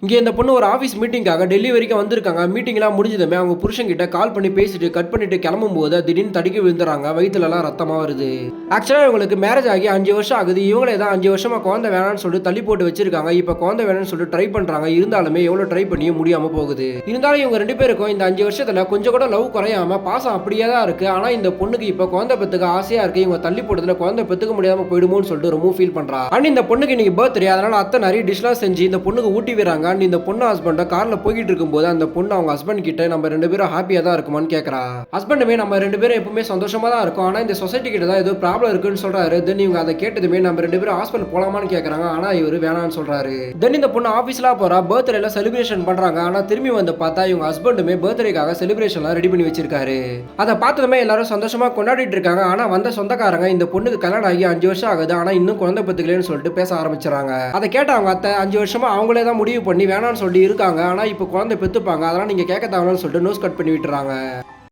இங்கே இந்த பொண்ணு ஒரு ஆஃபீஸ் மீட்டிங்காக டெல்லி வரைக்கும் வந்திருக்காங்க. மீட்டிங்லாம் முடிஞ்சதுமே அவங்க புருஷன் கிட்ட கால் பண்ணி பேசிட்டு கட் பண்ணிட்டு கிளம்பும் போது திடீர்னு தடுக்கி விழுந்துறாங்க. வயிற்றுலலாம் ரத்தமா வருது. ஆக்சுவலாக இவங்களுக்கு மேரேஜ் ஆகி 5 வருஷம் ஆகுது. இவங்களே தான் 5 வருஷமா குழந்தை வேணாம்னு சொல்லிட்டு தள்ளி போட்டு வச்சிருக்காங்க. இப்போ குழந்தை வேணும்னு சொல்லிட்டு ட்ரை பண்றாங்க. இருந்தாலுமே எவ்வளோ ட்ரை பண்ணியும் முடியாம போகுது. இருந்தாலும் இவங்க 2 பேருக்கும் இந்த 5 வருஷத்துல கொஞ்சம் கூட லவ் குறையாம பாசம் அப்படியே தான் இருக்கு. ஆனா இந்த பொண்ணுக்கு இப்போ குழந்தை பெத்துக்க ஆசையா இருக்கு. இவங்க தள்ளி போட்டதுல குழந்தை பெத்துக்க முடியாம போயிடுமோன்னு சொல்லிட்டு ரொம்ப ஃபீல் பண்றா. அண்ட் இந்த பொண்ணுக்கு இன்னைக்கு பர்த்டே, அதனால அத்தை நிறைய டிஷ்லாம் செஞ்சு இந்த பொண்ணுக்கு ஊட்டி வராங்க. அண்ட் இந்த பொண்ணு ஹஸ்பண்ட் கார்ல போயிட்டு இருக்கும்போது அந்த பொண்ணு அவங்க ஹஸ்பண்ட் கிட்ட நம்ம 2 பேரும் ஹாப்பியா தான் இருக்குமான்னு கேட்கறா. ஹஸ்பண்டுமே நம்ம 2 பேரும் எப்பவுமே சந்தோஷமா தான் இருக்கும். ஆனா இந்த சொசைட்டி கிட்ட தான் ஏதோ ப்ராப்ளம் இருக்குன்னு சொல்றாரு. தென் இவங்க அதை கேட்டதுமே நம்ம 2 பேரும் ஹாஸ்பிட்டல் போலாமான்னு கேட்கறாங்க. ஆனா இவரு வேணாம்னு சொல்றாரு. தென் இந்த பொண்ணு ஆபீஸ்லாம் போறா. பர்த்டேல செலிப்ரேஷன் பண்றாங்க. ஆனா திரும்பி வந்து பார்த்தா இவங்க ஹஸ்பண்டுமே பர்த்டேக்காக செலிப்ரேஷன்லாம் ரெடி பண்ணி வச்சிருக்காரு. அதை பார்த்ததுமே எல்லாரும் சந்தோஷமா கொண்டாடிட்டு இருக்காங்க. ஆனா வந்த சொந்தக்காரங்க இந்த பொண்ணுக்கு கல்யாணம் ஆகி 5 வருஷம் ஆகுது, ஆனா இன்னும் குழந்தை பெத்துக்கலன்னு சொல்லிட்டு பேச ஆரம்பிச்சாங்க. அதை கேட்ட அவங்க அத்தை 5 வருஷமா அவங்களே தான் முடிவு பண்ணி வேணாம்னு சொல்லி இருக்காங்க. ஆனா இப்போ குழந்தை பெத்துப்பாங்க, அதெல்லாம் நீங்க கேட்க தேவைன்னு சொல்லிட்டு நோஸ் கட் பண்ணி விட்டுறாங்க.